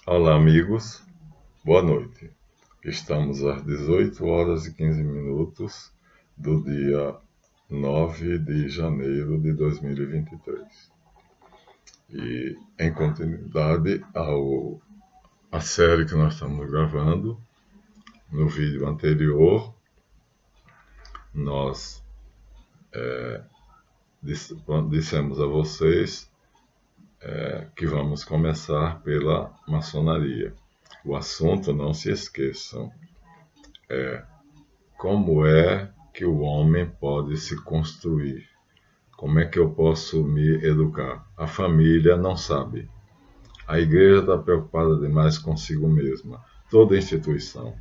Olá, amigos. Boa noite. Estamos às 18 horas e 15 minutos do dia 9 de janeiro de 2023. E em continuidade à série que nós estamos gravando, no vídeo anterior, nós dissemos a vocês que vamos começar pela maçonaria. O assunto, não se esqueçam, como é que o homem pode se construir? Como é que eu posso me educar? A família não sabe. A igreja está preocupada demais consigo mesma. Toda instituição.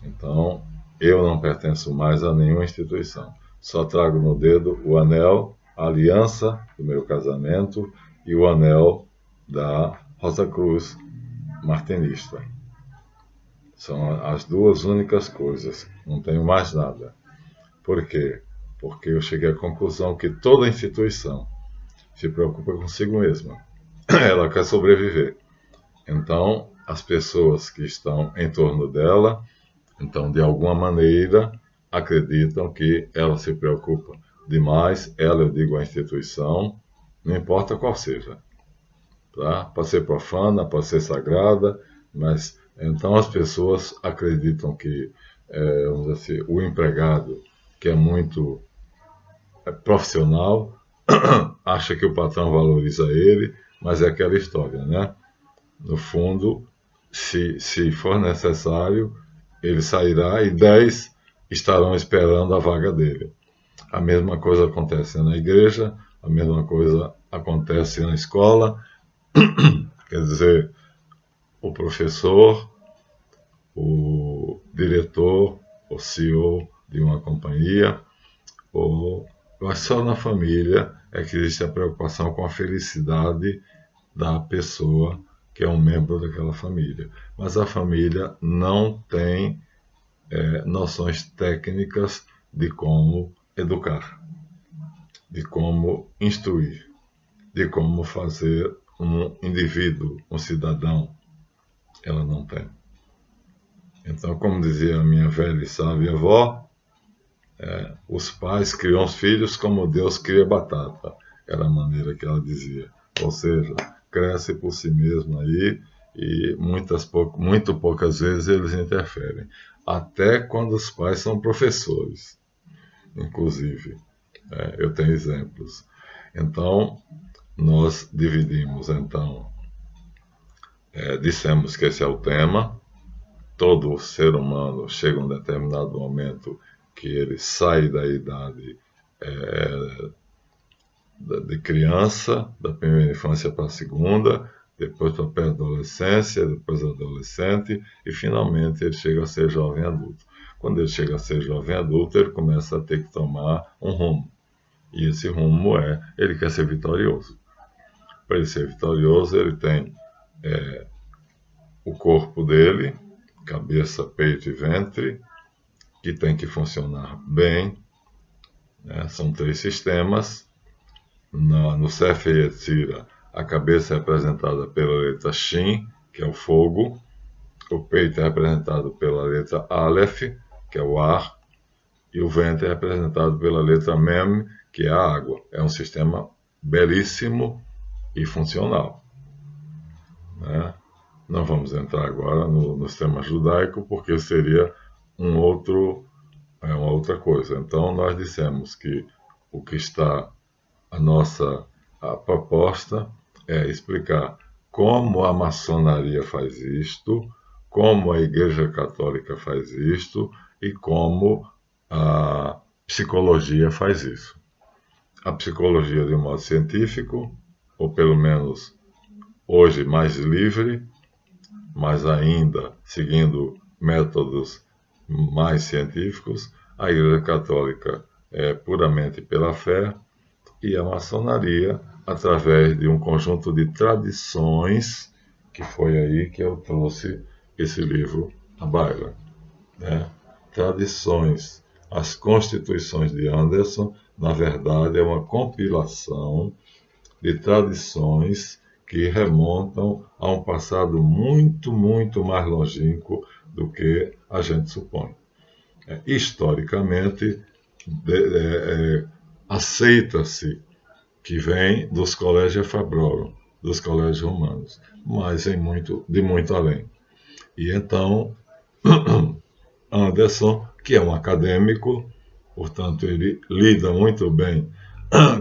Então, eu não pertenço mais a nenhuma instituição. Só trago no dedo o anel, a aliança do meu casamento e o anel da Rosa Cruz Martinista. São as duas únicas coisas. Não tenho mais nada. Por quê? Porque eu cheguei à conclusão que toda instituição se preocupa consigo mesma. Ela quer sobreviver. Então, as pessoas que estão em torno dela, então, de alguma maneira, acreditam que ela se preocupa demais. Ela, eu digo, a instituição, não importa qual seja. Tá? Pode ser profana, pode ser sagrada, mas então as pessoas acreditam que, vamos dizer assim, o empregado, que é muito profissional, acha que o patrão valoriza ele, mas é aquela história, né? No fundo, se for necessário, ele sairá e 10 estarão esperando a vaga dele. A mesma coisa acontece na igreja, a mesma coisa acontece na escola. Quer dizer, o professor, o diretor, o CEO de uma companhia, ou só na família é que existe a preocupação com a felicidade da pessoa que é um membro daquela família. Mas a família não tem noções técnicas de como educar, de como instruir, de como fazer um indivíduo, um cidadão. Ela não tem. Então, como dizia a minha velha e sábia avó, os pais criam os filhos como Deus cria batata. Era a maneira que ela dizia. Ou seja, cresce por si mesmo aí e muito poucas vezes eles interferem. Até quando os pais são professores, inclusive. Eu tenho exemplos. Então, nós dividimos, dissemos que esse é o tema. Todo ser humano chega a um determinado momento que ele sai da idade de criança, da primeira infância para a segunda, depois para a pré-adolescência, depois adolescente, e finalmente ele chega a ser jovem adulto. Quando ele chega a ser jovem adulto, ele começa a ter que tomar um rumo. E esse rumo ele quer ser vitorioso. Para ele ser vitorioso, ele tem o corpo dele, cabeça, peito e ventre, que tem que funcionar bem, né? São 3 sistemas. No Sefer Yetzirah, a cabeça é representada pela letra Shin, que é o fogo, o peito é representado pela letra Aleph, que é o ar, e o ventre é representado pela letra Mem, que é a água. É um sistema belíssimo e funcional, né? Não vamos entrar agora no sistema judaico, porque seria uma outra coisa. Então, nós dissemos que o que está a proposta é explicar como a maçonaria faz isto, como a Igreja Católica faz isto e como a psicologia faz isso. A psicologia de um modo científico, ou pelo menos hoje mais livre, mas ainda seguindo métodos mais científicos. A Igreja Católica é puramente pela fé, e a maçonaria através de um conjunto de tradições, que foi aí que eu trouxe esse livro à baila, né? Tradições. As Constituições de Anderson, na verdade, é uma compilação de tradições que remontam a um passado muito, muito mais longínquo do que a gente supõe. Historicamente, aceita-se que vem dos colégios Fabrorum, dos colégios romanos, mas de muito além. E então, Anderson, que é um acadêmico, portanto, ele lida muito bem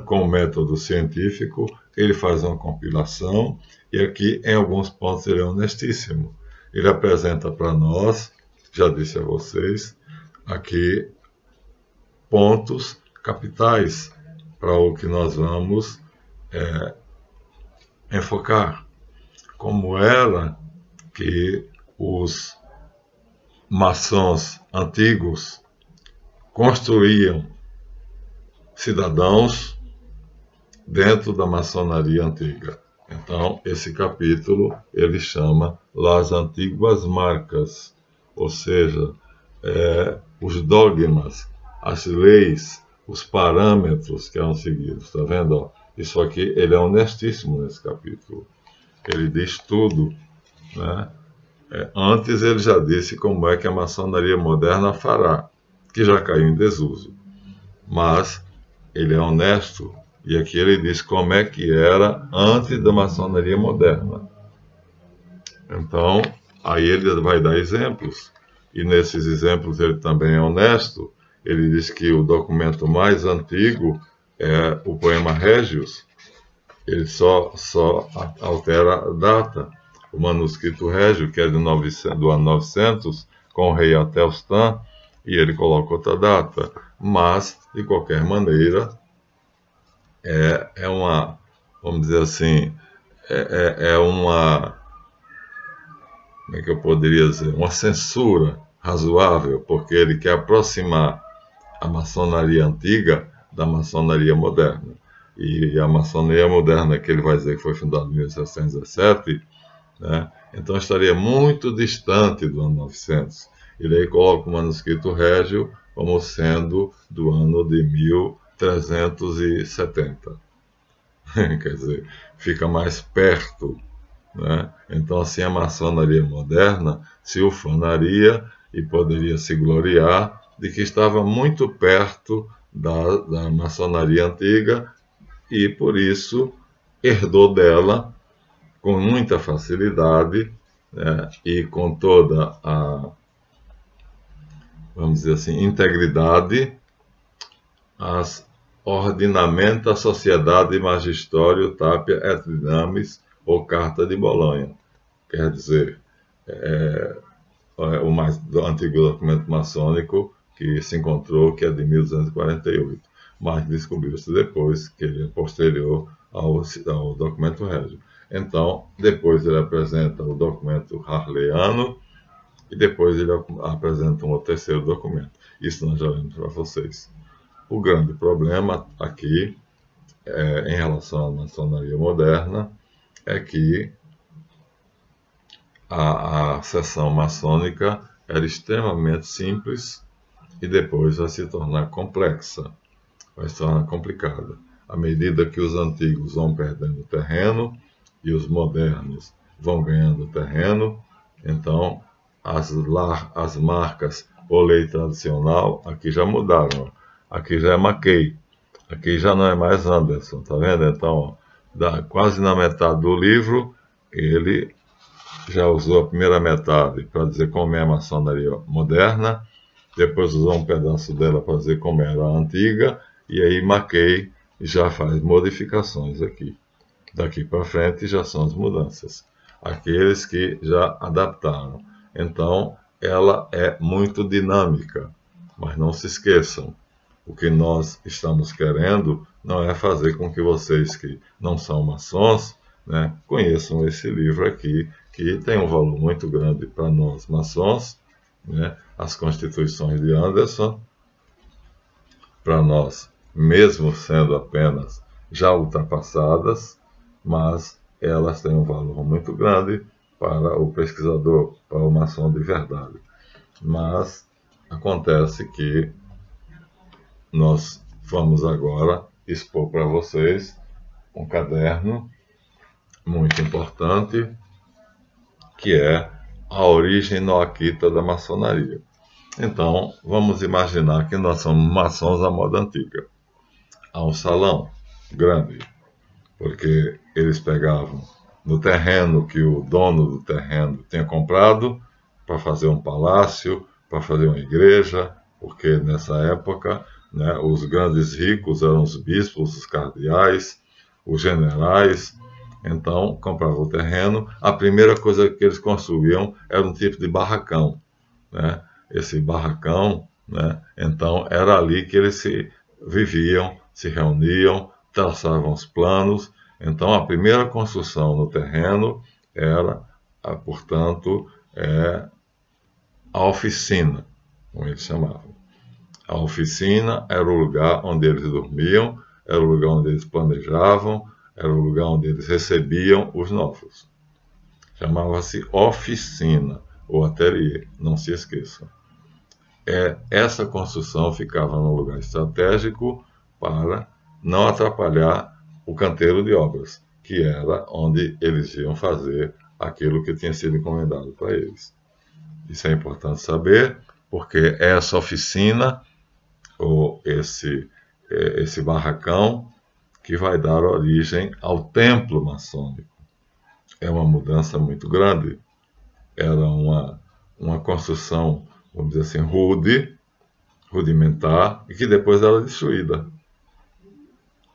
com o método científico, ele faz uma compilação, e aqui, em alguns pontos, ele é honestíssimo. Ele apresenta para nós, já disse a vocês, aqui pontos capitais para o que nós vamos enfocar, como era que os maçons antigos construíam cidadãos dentro da maçonaria antiga. Então, esse capítulo ele chama Las Antiguas Marcas, ou seja, os dogmas, as leis, os parâmetros que eram seguidos. Está vendo? Ó? Isso aqui, ele é honestíssimo nesse capítulo. Ele diz tudo, né? Antes ele já disse como é que a maçonaria moderna fará, que já caiu em desuso. Mas ele é honesto, e aqui ele diz como é que era antes da maçonaria moderna. Então, aí ele vai dar exemplos, e nesses exemplos ele também é honesto. Ele diz que o documento mais antigo é o poema Régios, ele só altera a data. O manuscrito Régio, que é do ano 900, com o rei Atelstan, e ele coloca outra data. Mas, de qualquer maneira, vamos dizer assim, como é que eu poderia dizer? Uma censura razoável, porque ele quer aproximar a maçonaria antiga da maçonaria moderna. E a maçonaria moderna, que ele vai dizer que foi fundada em 1717, né? Então estaria muito distante do ano 900. Ele aí coloca o manuscrito Régio como sendo do ano de 1370. Quer dizer, fica mais perto, né? Então, assim, a maçonaria moderna se ufanaria e poderia se gloriar de que estava muito perto da maçonaria antiga e, por isso, herdou dela com muita facilidade, né, e com toda a, vamos dizer assim, integridade, as Ordinamenta Sociedade Magistório Tapia et Dinamis, ou Carta de Bolonha. Quer dizer, o mais antigo documento maçônico que se encontrou, que é de 1248, mas descobriu-se depois que ele é posterior ao documento Régio. Então, depois ele apresenta o documento Harleiano e depois ele apresenta um terceiro documento. Isso nós já vimos para vocês. O grande problema aqui, em relação à maçonaria moderna, é que a seção maçônica era extremamente simples e depois vai se tornar complexa, vai se tornar complicada. À medida que os antigos vão perdendo terreno e os modernos vão ganhando terreno, então as marcas ou lei tradicional aqui já mudaram. Aqui já é Mackay, aqui já não é mais Anderson, tá vendo? Então, quase na metade do livro, ele já usou a primeira metade para dizer como é a maçonaria moderna, depois usou um pedaço dela para dizer como era a antiga, e aí Mackay já faz modificações aqui. Daqui para frente já são as mudanças. Aqueles que já adaptaram. Então, ela é muito dinâmica, mas não se esqueçam, o que nós estamos querendo não é fazer com que vocês que não são maçons, né, conheçam esse livro aqui, que tem um valor muito grande para nós maçons, né, as Constituições de Anderson, para nós, mesmo sendo apenas já ultrapassadas, mas elas têm um valor muito grande para o pesquisador, para o maçom de verdade. Mas acontece que nós vamos agora expor para vocês um caderno muito importante, que é a origem noaquita da maçonaria. Então, vamos imaginar que nós somos maçons da moda antiga. Há um salão grande, porque eles pegavam no terreno que o dono do terreno tinha comprado para fazer um palácio, para fazer uma igreja, porque nessa época, né, os grandes ricos eram os bispos, os cardeais, os generais. Então, compravam o terreno. A primeira coisa que eles construíam era um tipo de barracão, né? Esse barracão, né? Então, era ali que eles se viviam, se reuniam, traçavam os planos. Então, a primeira construção no terreno era, portanto, a oficina, como eles chamavam. A oficina era o lugar onde eles dormiam, era o lugar onde eles planejavam, era o lugar onde eles recebiam os novos. Chamava-se oficina, ou ateliê, não se esqueçam. Essa construção ficava num lugar estratégico para não atrapalhar o canteiro de obras, que era onde eles iam fazer aquilo que tinha sido encomendado para eles. Isso é importante saber, porque essa oficina, ou esse barracão, que vai dar origem ao templo maçônico. É uma mudança muito grande. Era uma construção, vamos dizer assim, rudimentar, e que depois era destruída.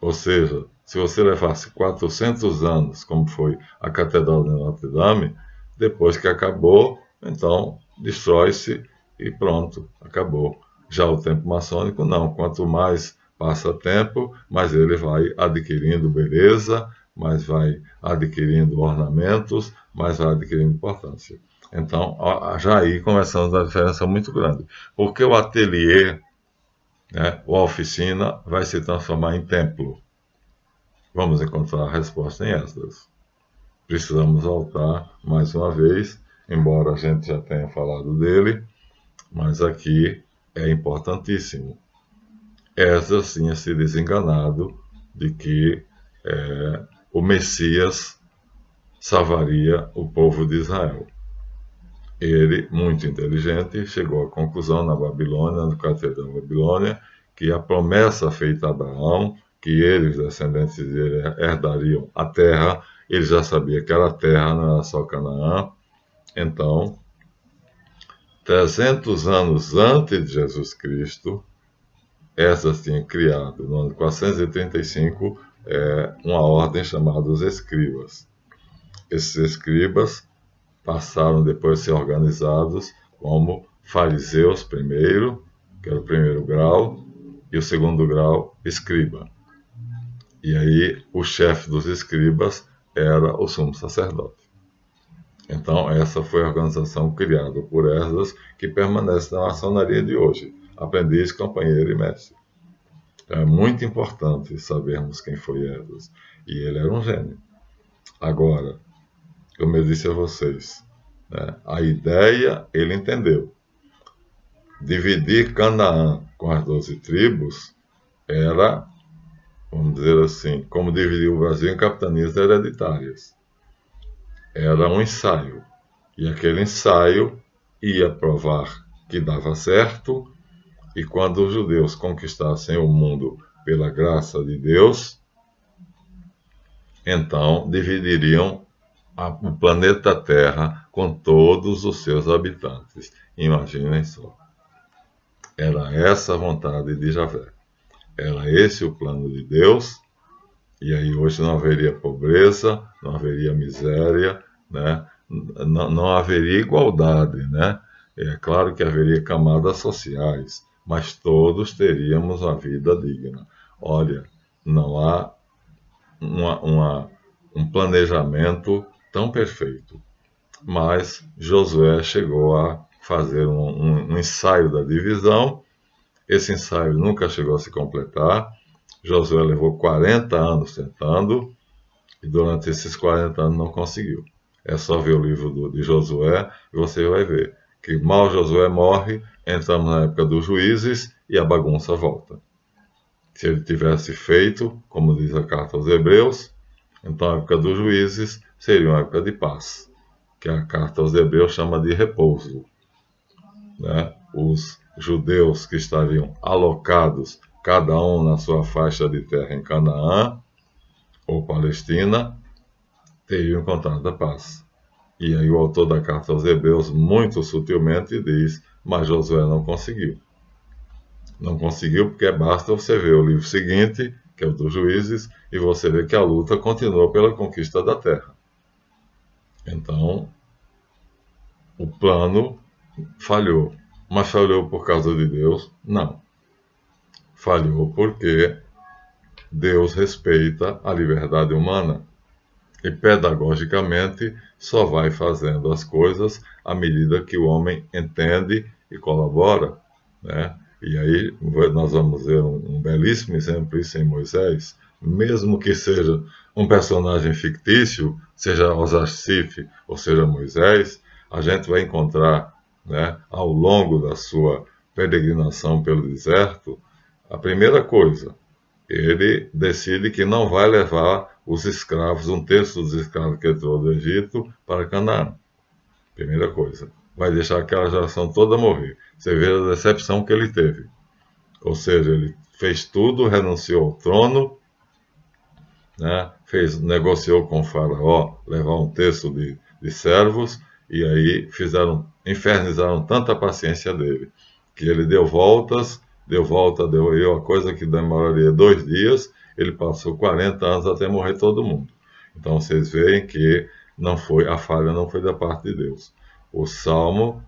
Ou seja, se você levasse 400 anos, como foi a Catedral de Notre Dame, depois que acabou, então destrói-se e pronto, acabou. Já o templo maçônico não, quanto mais passa tempo, mais ele vai adquirindo beleza, mais vai adquirindo ornamentos, mais vai adquirindo importância. Então, já aí começamos a diferença muito grande, porque o ateliê, né, ou a oficina, vai se transformar em templo. Vamos encontrar a resposta em Esdras. Precisamos voltar mais uma vez, embora a gente já tenha falado dele, mas aqui é importantíssimo. Esdras tinha se desenganado de que o Messias salvaria o povo de Israel. Ele, muito inteligente, chegou à conclusão na Babilônia, no cativeiro da Babilônia, que a promessa feita a Abraão, que ele, os descendentes dele, herdariam a terra, ele já sabia que era a terra, não era só Canaã. Então, 300 anos antes de Jesus Cristo, Esdras tinha criado, no ano 435, uma ordem chamada os escribas. Esses escribas passaram depois a ser organizados como fariseus primeiro, que era o primeiro grau, e o segundo grau, escriba. E aí o chefe dos escribas era o sumo sacerdote. Então essa foi a organização criada por Esdras, que permanece na maçonaria de hoje, aprendiz, companheiro e mestre. Então é muito importante sabermos quem foi Esdras, e ele era um gênio. Agora, como eu disse a vocês, né, a ideia ele entendeu. Dividir Canaã com as 12 tribos era, vamos dizer assim, como dividir o Brasil em capitanias hereditárias. Era um ensaio. E aquele ensaio ia provar que dava certo, e quando os judeus conquistassem o mundo pela graça de Deus, então dividiriam o planeta Terra com todos os seus habitantes. Imaginem só. Era essa a vontade de Javé. Era esse o plano de Deus, e aí hoje não haveria pobreza, não haveria miséria, né? Não haveria igualdade, né? É claro que haveria camadas sociais, mas todos teríamos uma vida digna. Olha, não há um planejamento tão perfeito, mas Josué chegou a fazer um ensaio da divisão. Esse ensaio nunca chegou a se completar. Josué levou 40 anos tentando, e durante esses 40 anos não conseguiu. É só ver o livro de Josué e você vai ver que mal Josué morre, entramos na época dos juízes e a bagunça volta. Se ele tivesse feito, como diz a carta aos Hebreus, Então, a época dos juízes seria uma época de paz, que a carta aos Hebreus chama de repouso. Né? Os judeus que estariam alocados, cada um na sua faixa de terra em Canaã ou Palestina, teriam encontrado a paz. E aí o autor da carta aos Hebreus, muito sutilmente, diz, mas Josué não conseguiu. Não conseguiu porque basta você ver o livro seguinte, que é o dos Juízes, e você vê que a luta continua pela conquista da terra. Então, o plano falhou. Mas falhou por causa de Deus? Não. Falhou porque Deus respeita a liberdade humana e pedagogicamente só vai fazendo as coisas à medida que o homem entende e colabora, né? E aí nós vamos ver um belíssimo exemplo isso em Moisés, mesmo que seja um personagem fictício, seja Osasif ou seja Moisés, a gente vai encontrar, né, ao longo da sua peregrinação pelo deserto, a primeira coisa, ele decide que não vai levar os escravos, um terço dos escravos que ele trouxe do Egito, para Canaã. Primeira coisa. Vai deixar aquela geração toda morrer. Você vê a decepção que ele teve. Ou seja, ele fez tudo, renunciou ao trono, né? Negociou com o faraó levar um terço de servos, e aí infernizaram tanta paciência dele, que ele deu a coisa que demoraria 2 dias, ele passou 40 anos até morrer todo mundo. Então vocês veem que a falha não foi da parte de Deus. O Salmo,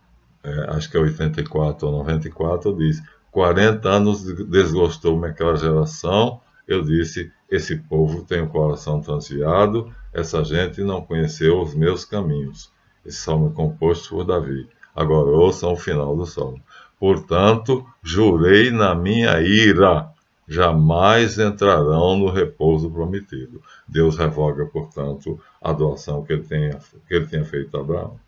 acho que é 84 ou 94, diz, 40 anos desgostou-me aquela geração, eu disse, esse povo tem o coração transviado, essa gente não conheceu os meus caminhos. Esse salmo é composto por Davi. Agora ouçam o final do salmo. Portanto, jurei na minha ira, jamais entrarão no repouso prometido. Deus revoga, portanto, a doação que ele tinha feito a Abraão.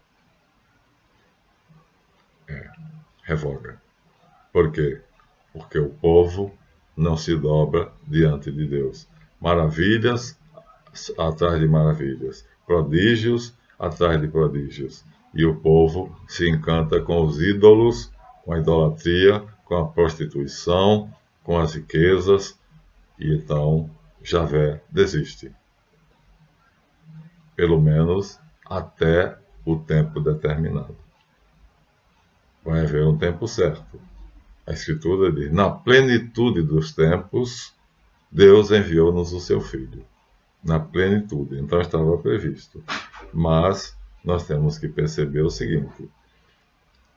Revoga. Por quê? Porque o povo não se dobra diante de Deus. Maravilhas atrás de maravilhas, prodígios atrás de prodígios. E o povo se encanta com os ídolos, com a idolatria, com a prostituição, com as riquezas, e então Javé desiste. Pelo menos até o tempo determinado. Vai haver um tempo certo. A Escritura diz, na plenitude dos tempos, Deus enviou-nos o seu Filho. Na plenitude. Então estava previsto. Mas nós temos que perceber o seguinte.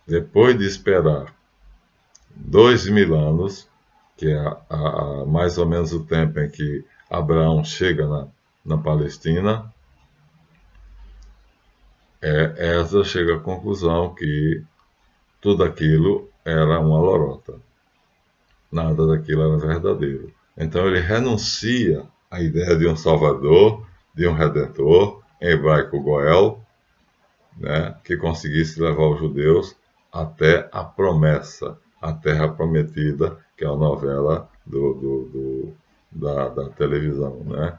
Depois de esperar 2000 anos, que é mais ou menos o tempo em que Abraão chega na Palestina, Esdras chega à conclusão que tudo aquilo era uma lorota. Nada daquilo era verdadeiro. Então ele renuncia à ideia de um Salvador, de um Redentor, em hebraico Goel, né, que conseguisse levar os judeus até a promessa, a Terra Prometida, que é a novela da televisão, né?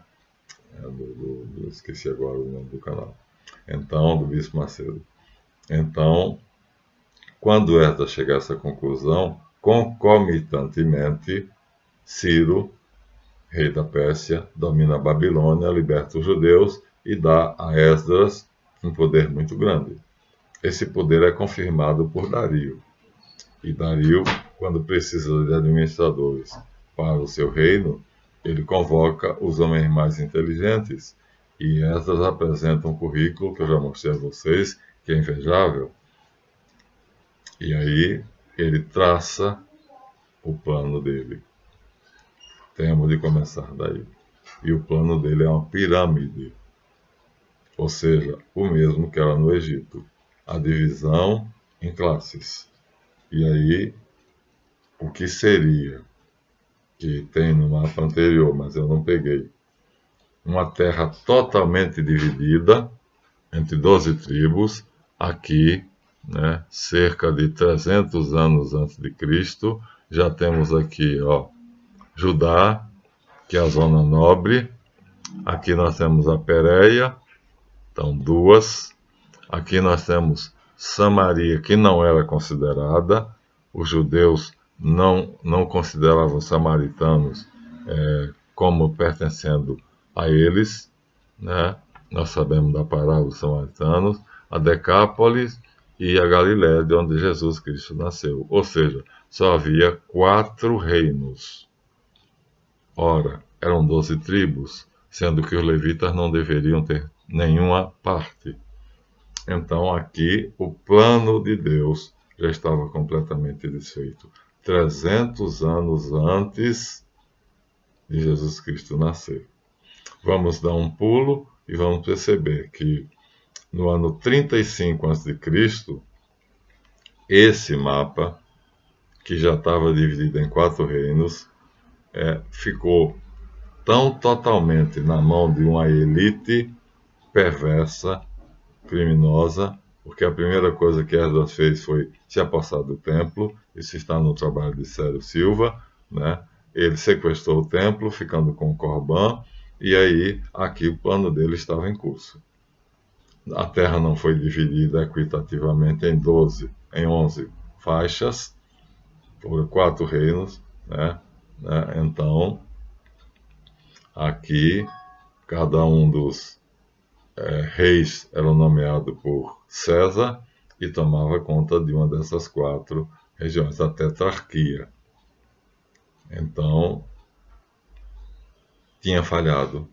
Esqueci agora o nome do canal. Então, do Bispo Macedo. Então, quando Esdras chega a essa conclusão, concomitantemente, Ciro, rei da Pérsia, domina a Babilônia, liberta os judeus e dá a Esdras um poder muito grande. Esse poder é confirmado por Dario. E Dario, quando precisa de administradores para o seu reino, ele convoca os homens mais inteligentes e Esdras apresenta um currículo que eu já mostrei a vocês, que é invejável. E aí ele traça o plano dele. Temos de começar daí. E o plano dele é uma pirâmide. Ou seja, o mesmo que era no Egito. A divisão em classes. E aí, o que seria, que tem no mapa anterior, mas eu não peguei, uma terra totalmente dividida entre 12 tribos, aqui, né, cerca de 300 anos antes de Cristo, já temos aqui, Judá, que é a zona nobre, Aqui nós temos a Pérea, então 2. Aqui nós temos Samaria, que não era considerada. Os judeus não consideravam os samaritanos como pertencendo a eles, né? Nós sabemos da parábola dos samaritanos, a Decápolis e a Galiléia, de onde Jesus Cristo nasceu. Ou seja, só havia 4 reinos. Ora, eram 12 tribos, sendo que os levitas não deveriam ter nenhuma parte. Então, aqui, o plano de Deus já estava completamente desfeito. 300 anos antes de Jesus Cristo nascer. Vamos dar um pulo e vamos perceber que no ano 35 a.C., esse mapa, que já estava dividido em 4 reinos, ficou tão totalmente na mão de uma elite perversa, criminosa, porque a primeira coisa que Esdras fez foi se apossar do templo. Isso está no trabalho de Célio Silva, né? Ele sequestrou o templo, ficando com o Corban, e aí aqui o plano dele estava em curso. A terra não foi dividida equitativamente em 11 faixas, por 4 reinos, né? Então, aqui, cada um dos reis era nomeado por César e tomava conta de uma dessas 4 regiões, a tetrarquia. Então, tinha falhado,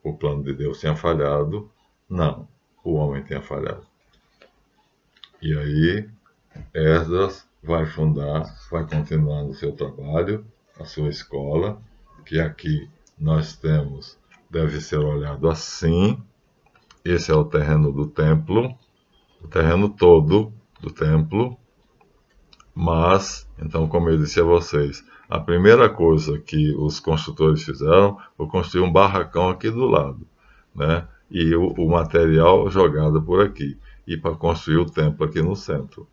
o plano de Deus tinha falhado, não, o homem tinha falhado. E aí, Esdras vai continuar no seu trabalho, a sua escola, que aqui nós temos, deve ser olhado assim. Esse é o terreno do templo, o terreno todo do templo. Mas, então, como eu disse a vocês, a primeira coisa que os construtores fizeram foi construir um barracão aqui do lado, né? E o material jogado por aqui, e para construir o templo aqui no centro.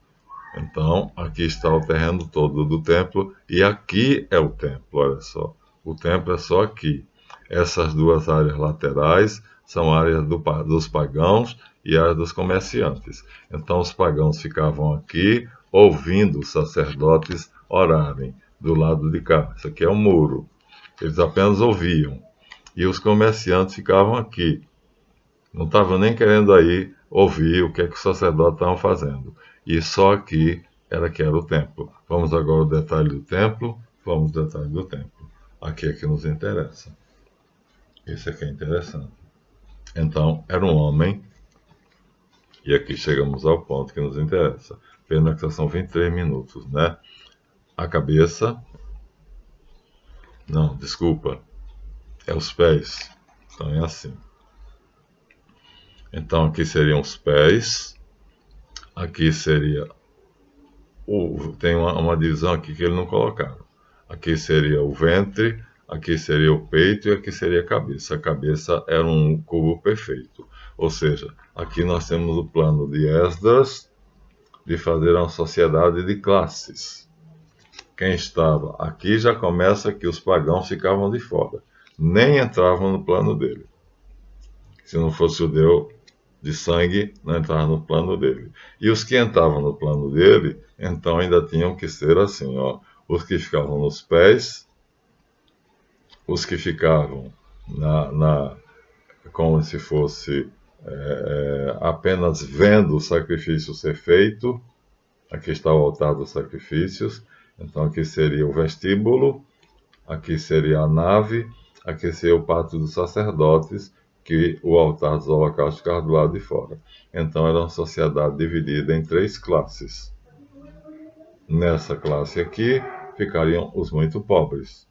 Então, aqui está o terreno todo do templo, e aqui é o templo, olha só. O templo é só aqui. Essas 2 áreas laterais são áreas dos pagãos e áreas dos comerciantes. Então, os pagãos ficavam aqui, ouvindo os sacerdotes orarem do lado de cá. Isso aqui é um muro. Eles apenas ouviam. E os comerciantes ficavam aqui. Não estavam nem querendo aí ouvir o que é que os sacerdotes estavam fazendo. E só aqui era que era o templo. Vamos agora ao detalhe do templo. Vamos ao detalhe do templo. Aqui é que nos interessa. Esse aqui é interessante. Então, era um homem. E aqui chegamos ao ponto que nos interessa. Pena que só são 23 minutos, né? A cabeça. Não, desculpa. É os pés. Então é assim. Então aqui seriam os pés. Aqui seria. Tem uma divisão aqui que eles não colocaram. Aqui seria o ventre. Aqui seria o peito e aqui seria a cabeça. A cabeça era um cubo perfeito. Ou seja, aqui nós temos o plano de Esdras de fazer uma sociedade de classes. Quem estava aqui já começa que os pagãos ficavam de fora. Nem entravam no plano dele. Se não fosse judeu de sangue, não entrava no plano dele. E os que entravam no plano dele, então ainda tinham que ser assim, ó. Os que ficavam nos pés, os que ficavam como se fosse apenas vendo o sacrifício ser feito. Aqui está o altar dos sacrifícios. Então aqui seria o vestíbulo, aqui seria a nave, aqui seria o pátio dos sacerdotes, que o altar dos holocaustos ficava do lado de fora. Então era uma sociedade dividida em 3 classes. Nessa classe aqui ficariam os muito pobres.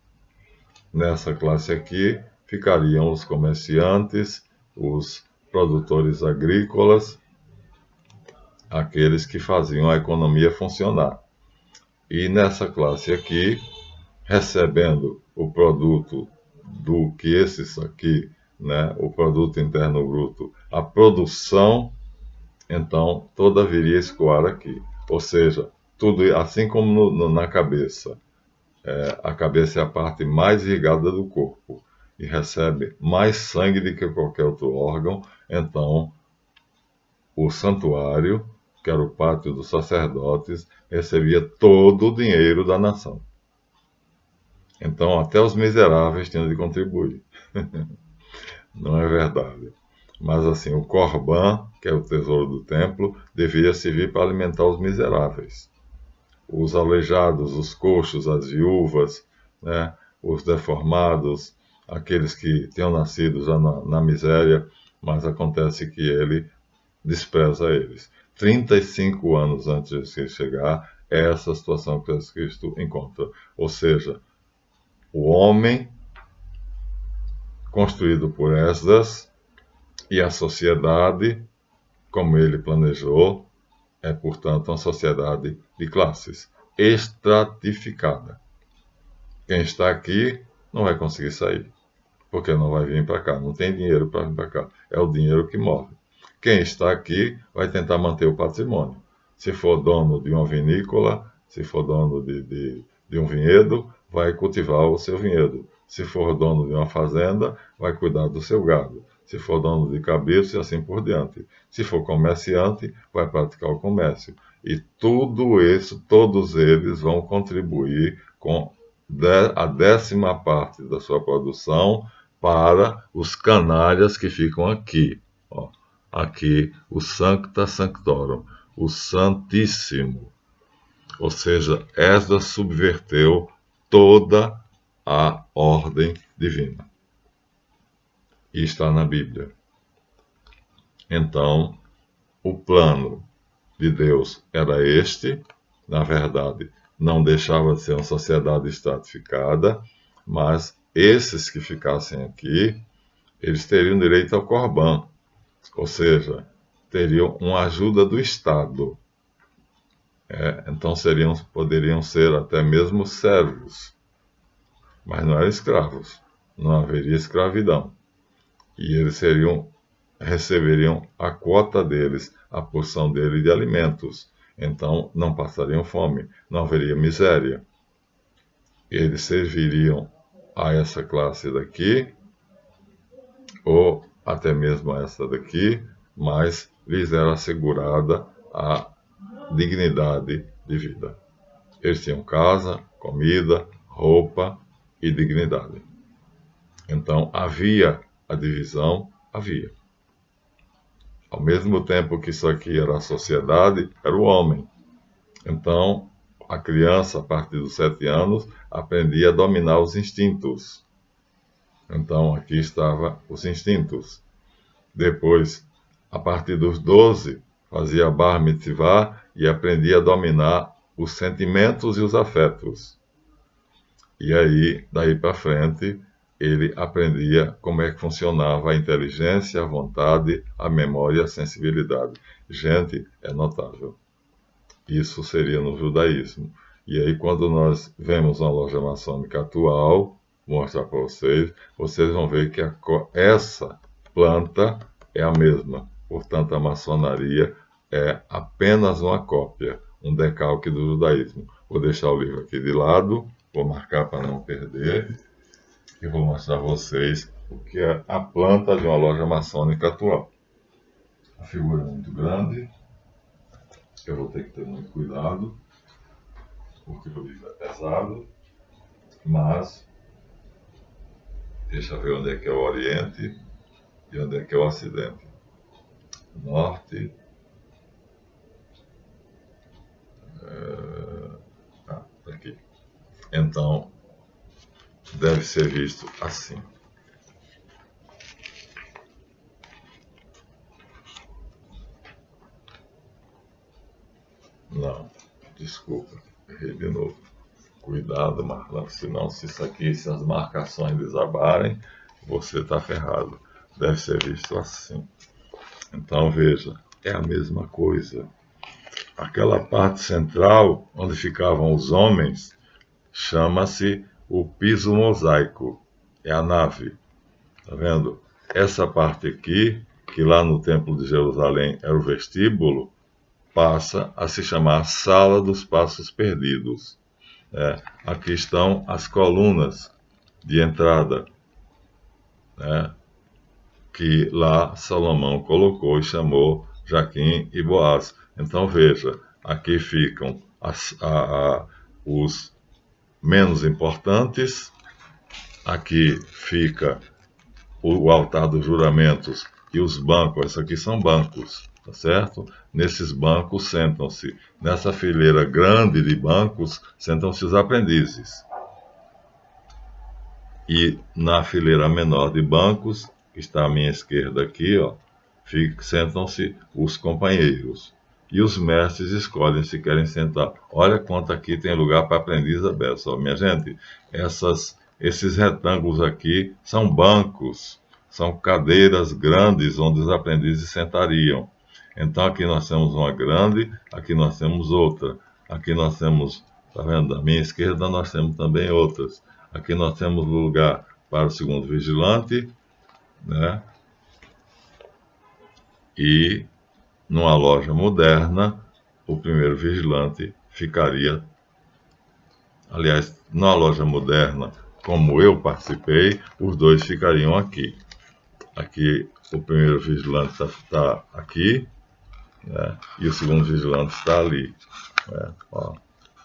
Nessa classe aqui ficariam os comerciantes, os produtores agrícolas, aqueles que faziam a economia funcionar. E nessa classe aqui, recebendo o produto do que esses aqui, né, o produto interno bruto, a produção, então toda viria a escoar aqui. Ou seja, tudo assim como na cabeça. A cabeça é a parte mais irrigada do corpo. e recebe mais sangue do que qualquer outro órgão, então o santuário, que era o pátio dos sacerdotes, recebia todo o dinheiro da nação. Então até os miseráveis tinham de contribuir. Não é verdade. Mas assim, o Corban, que é o tesouro do templo, devia servir para alimentar os miseráveis. Os aleijados, os coxos, as viúvas, né, os deformados, aqueles que tinham nascido já na miséria, mas acontece que ele despreza eles. 35 anos antes de ele chegar, é essa situação que Jesus Cristo encontra. Ou seja, o homem construído por Esdras e a sociedade, como ele planejou, é, portanto, uma sociedade de classes estratificada. Quem está aqui não vai conseguir sair, porque não vai vir para cá, não tem dinheiro para vir para cá. É o dinheiro que move. Quem está aqui vai tentar manter o patrimônio. Se for dono de uma vinícola, se for dono de um vinhedo, vai cultivar o seu vinhedo. Se for dono de uma fazenda, vai cuidar do seu gado. Se for dono de cabrito e assim por diante. Se for comerciante, vai praticar o comércio. E tudo isso, todos eles vão contribuir com a 10ª parte da sua produção para os canalhas que ficam aqui. Ó, aqui, o Sancta Sanctorum, o Santíssimo. Ou seja, Esdras subverteu toda a ordem divina. E está na Bíblia. Então, o plano de Deus era este, na verdade, não deixava de ser uma sociedade estratificada, mas esses que ficassem aqui, eles teriam direito ao Corban, ou seja, teriam uma ajuda do Estado. Então poderiam ser até mesmo servos, mas não eram escravos, não haveria escravidão. E eles receberiam a quota deles, a porção deles de alimentos. Então não passariam fome, não haveria miséria. Eles serviriam a essa classe daqui, ou até mesmo a essa daqui, mas lhes era assegurada a dignidade de vida. Eles tinham casa, comida, roupa e dignidade. Então havia a divisão, havia. Ao mesmo tempo que isso aqui era a sociedade, era o homem. Então a criança, a partir dos 7 anos, aprendia a dominar os instintos. Então aqui estavam os instintos. Depois, a partir dos 12, fazia bar mitzvah e aprendia a dominar os sentimentos e os afetos. E aí, daí para frente, ele aprendia como é que funcionava a inteligência, a vontade, a memória e a sensibilidade. Gente, é notável. Isso seria no judaísmo. E aí, quando nós vemos uma loja maçônica atual, vou mostrar para vocês, vocês vão ver que essa planta é a mesma. Portanto, a maçonaria é apenas uma cópia, um decalque do judaísmo. Vou deixar o livro aqui de lado, vou marcar para não perder, e vou mostrar a vocês o que é a planta de uma loja maçônica atual. A figura é muito grande, eu vou ter que ter muito cuidado, porque o livro é pesado, mas deixa eu ver onde é que é o Oriente e onde é que é o Ocidente. Norte, aqui. Então, deve ser visto assim. Não, desculpa, errei de novo. Cuidado, Marlon, senão se as marcações desabarem, você está ferrado. Deve ser visto assim. Então veja, é a mesma coisa. Aquela parte central, onde ficavam os homens, chama-se o piso mosaico. É a nave. Está vendo? Essa parte aqui, que lá no Templo de Jerusalém era o vestíbulo, passa a se chamar Sala dos Passos Perdidos. Aqui estão as colunas de entrada. né, que lá Salomão colocou e chamou Jaquim e Boaz. Então veja, aqui ficam os menos importantes, aqui fica o altar dos juramentos e os bancos, esses aqui são bancos, tá certo? Nesses bancos sentam-se, nessa fileira grande de bancos, sentam-se os aprendizes. E na fileira menor de bancos, que está à minha esquerda aqui, ó, sentam-se os companheiros. E os mestres escolhem se querem sentar. Olha quanto aqui tem lugar para aprendiz aberto. Ó, minha gente, esses retângulos aqui são bancos, são cadeiras grandes onde os aprendizes sentariam. Então aqui nós temos uma grande, aqui nós temos outra. Aqui nós temos, tá vendo? À minha esquerda nós temos também outras. Aqui nós temos lugar para o segundo vigilante, né? E numa loja moderna, o primeiro vigilante ficaria. Aliás, numa loja moderna, como eu participei, os dois ficariam aqui. Aqui o primeiro vigilante está aqui, né? E o segundo vigilante está ali. Né? Ó,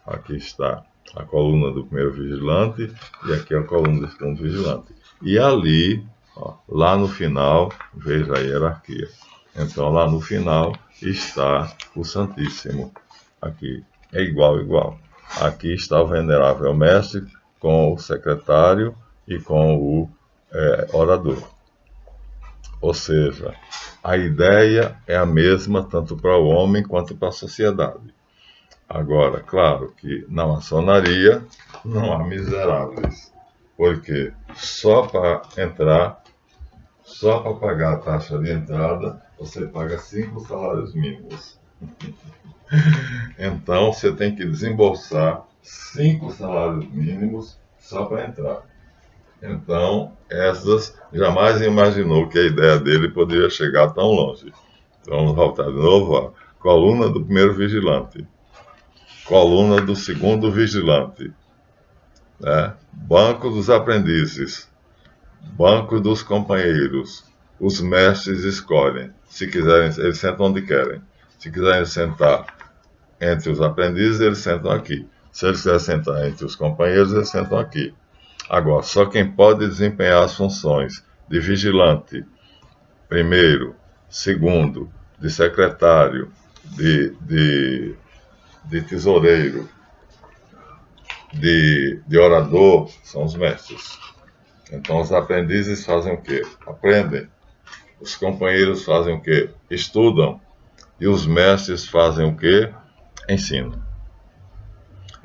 aqui está a coluna do primeiro vigilante e aqui a coluna do segundo vigilante. E ali, ó, lá no final, veja a hierarquia. Então lá no final está o Santíssimo. Aqui é igual. Aqui está o venerável mestre com o secretário e com o orador. Ou seja, a ideia é a mesma tanto para o homem quanto para a sociedade. Agora, claro que na maçonaria não há miseráveis, porque só para entrar, só para pagar a taxa de entrada, você paga 5 salários mínimos. Então, você tem que desembolsar 5 salários mínimos só para entrar. Então, essas jamais imaginou que a ideia dele poderia chegar tão longe. Então, vamos voltar de novo, ó. Coluna do primeiro vigilante. Coluna do segundo vigilante, né? Banco dos aprendizes, banco dos companheiros. Os mestres escolhem. Se quiserem, eles sentam onde querem. Se quiserem sentar entre os aprendizes, eles sentam aqui. Se eles quiserem sentar entre os companheiros, eles sentam aqui. Agora, só quem pode desempenhar as funções de vigilante, primeiro, segundo, de secretário, de tesoureiro, de orador, são os mestres. Então os aprendizes fazem o quê? Aprendem. Os companheiros fazem o quê? Estudam. E os mestres fazem o quê? Ensinam.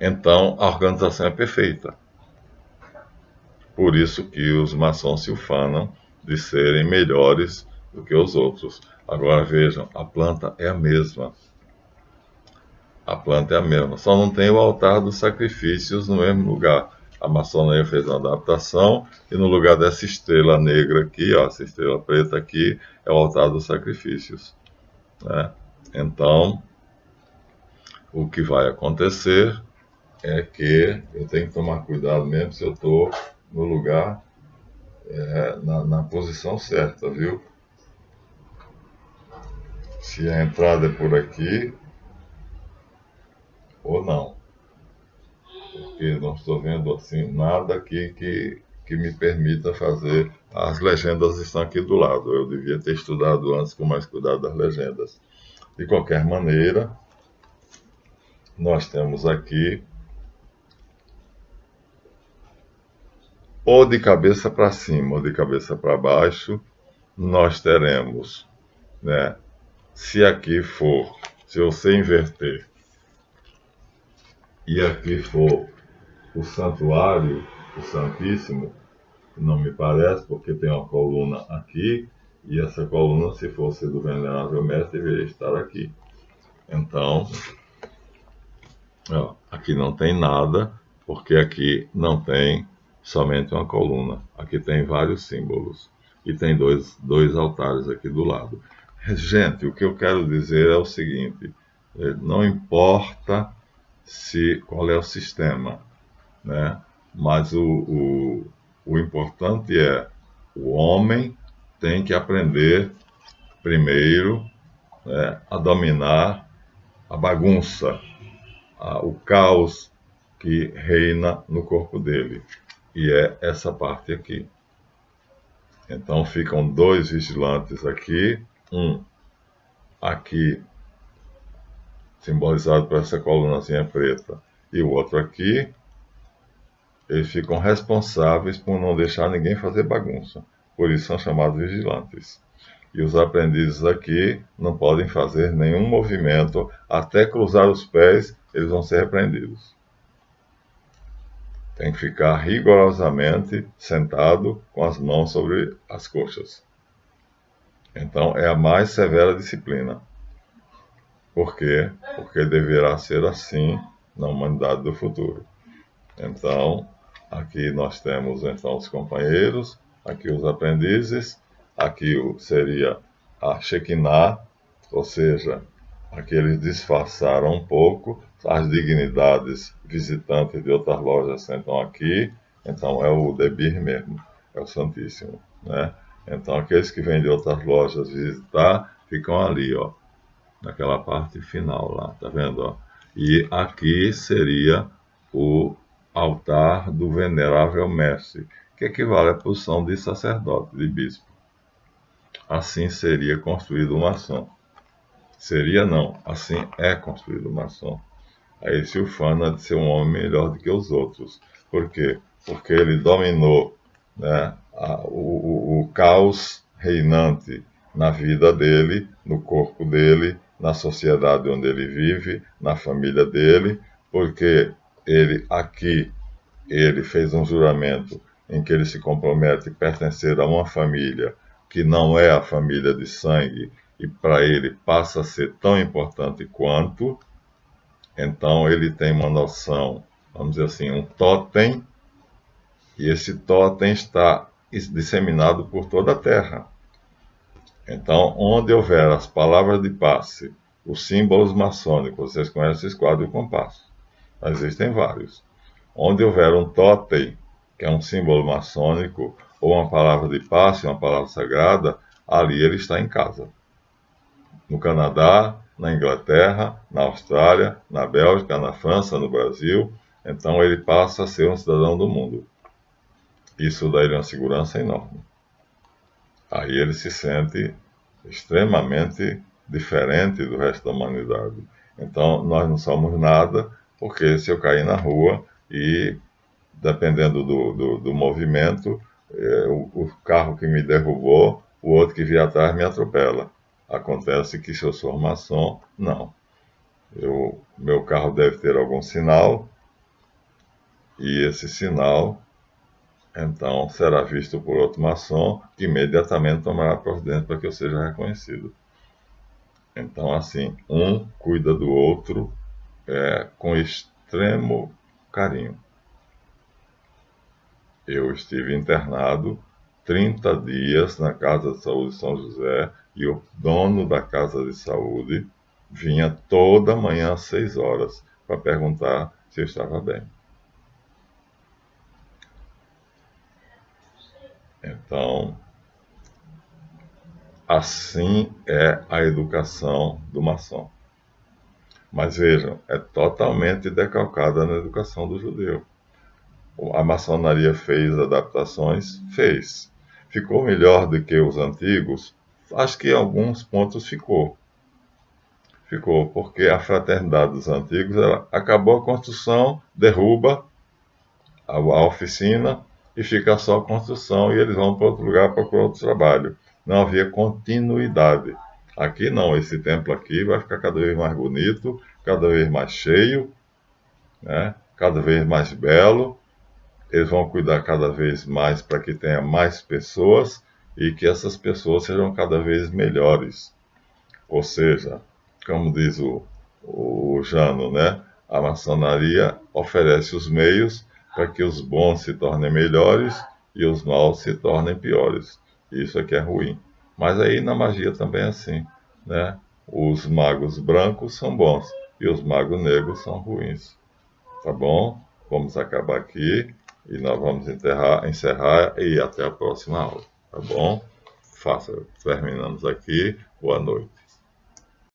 Então a organização é perfeita. Por isso que os maçons se ufanam de serem melhores do que os outros. Agora vejam, a planta é a mesma. A planta é a mesma, só não tem o altar dos sacrifícios no mesmo lugar. A maçonaria fez uma adaptação e no lugar dessa estrela negra aqui, ó, essa estrela preta aqui, é o altar dos sacrifícios, né? Então, o que vai acontecer é que eu tenho que tomar cuidado mesmo se eu estou no lugar, na posição certa, viu? Se a entrada é por aqui ou não. Porque não estou vendo assim nada aqui que me permita fazer. As legendas estão aqui do lado. Eu devia ter estudado antes com mais cuidado das legendas. De qualquer maneira, nós temos aqui ou de cabeça para cima ou de cabeça para baixo, nós teremos, né? Se aqui for, se você inverter e aqui for o santuário, o Santíssimo, não me parece, porque tem uma coluna aqui, e essa coluna, se fosse do Venerável Mestre, deveria estar aqui. Então, ó, aqui não tem nada, porque aqui não tem somente uma coluna. Aqui tem vários símbolos. E tem dois altares aqui do lado. Gente, o que eu quero dizer é o seguinte, não importa qual é o sistema, né? Mas o importante é O homem tem que aprender primeiro, né, a dominar a bagunça, o caos que reina no corpo dele. E é essa parte aqui. Então ficam dois vigilantes aqui, um aqui simbolizado por essa colunazinha preta e o outro aqui. Eles ficam responsáveis por não deixar ninguém fazer bagunça. Por isso são chamados vigilantes. E os aprendizes aqui não podem fazer nenhum movimento, até cruzar os pés, eles vão ser repreendidos. Tem que ficar rigorosamente sentado com as mãos sobre as coxas. Então é a mais severa disciplina. Por quê? Porque deverá ser assim na humanidade do futuro. Então, aqui nós temos então os companheiros, aqui os aprendizes, aqui seria a Shekinah, ou seja, aqui eles disfarçaram um pouco, as dignidades visitantes de outras lojas sentam aqui, então é o Debir mesmo, é o Santíssimo, né? Então aqueles que vêm de outras lojas visitar, ficam ali, ó, naquela parte final lá, tá vendo, ó? E aqui seria o altar do venerável mestre, que equivale à posição de sacerdote, de bispo. Assim seria construído o maçom. Seria não, assim é construído o maçom. Aí ele se ufana de ser um homem melhor do que os outros. Por quê? Porque ele dominou, né, o caos reinante na vida dele, no corpo dele, na sociedade onde ele vive, na família dele, porque ele fez um juramento em que ele se compromete a pertencer a uma família que não é a família de sangue e para ele passa a ser tão importante quanto. Então ele tem uma noção, vamos dizer assim, um totem, e esse totem está disseminado por toda a Terra. Então, onde houver as palavras de passe, os símbolos maçônicos, vocês conhecem esse quadro e compasso, mas existem vários. Onde houver um totem, que é um símbolo maçônico, ou uma palavra de passe, uma palavra sagrada, ali ele está em casa. No Canadá, na Inglaterra, na Austrália, na Bélgica, na França, no Brasil, então ele passa a ser um cidadão do mundo. Isso dá ele uma segurança enorme. Aí ele se sente extremamente diferente do resto da humanidade. Então nós não somos nada, porque se eu cair na rua e, dependendo do movimento, o carro que me derrubou, o outro que vier atrás me atropela. Acontece que se eu sou maçom, não. Meu carro deve ter algum sinal, e esse sinal, então, será visto por outro maçom, que imediatamente tomará providência para que eu seja reconhecido. Então, assim, um cuida do outro com extremo carinho. Eu estive internado 30 dias na Casa de Saúde de São José, e o dono da Casa de Saúde vinha toda manhã às 6 horas para perguntar se eu estava bem. Então, assim é a educação do maçom. Mas vejam, é totalmente decalcada na educação do judeu. A maçonaria fez adaptações? Fez. Ficou melhor do que os antigos? Acho que em alguns pontos ficou. Ficou, porque a fraternidade dos antigos, acabou a construção, derruba a oficina e fica só a construção, e eles vão para outro lugar procurar outro trabalho. Não havia continuidade. Aqui não, esse templo aqui vai ficar cada vez mais bonito, cada vez mais cheio, né? Cada vez mais belo. Eles vão cuidar cada vez mais para que tenha mais pessoas e que essas pessoas sejam cada vez melhores. Ou seja, como diz o Jano, né? A maçonaria oferece os meios para que os bons se tornem melhores e os maus se tornem piores. Isso aqui é ruim. Mas aí na magia também é assim, né? Os magos brancos são bons e os magos negros são ruins. Tá bom? Vamos acabar aqui e nós vamos encerrar e até a próxima aula. Tá bom? Faça. Terminamos aqui. Boa noite.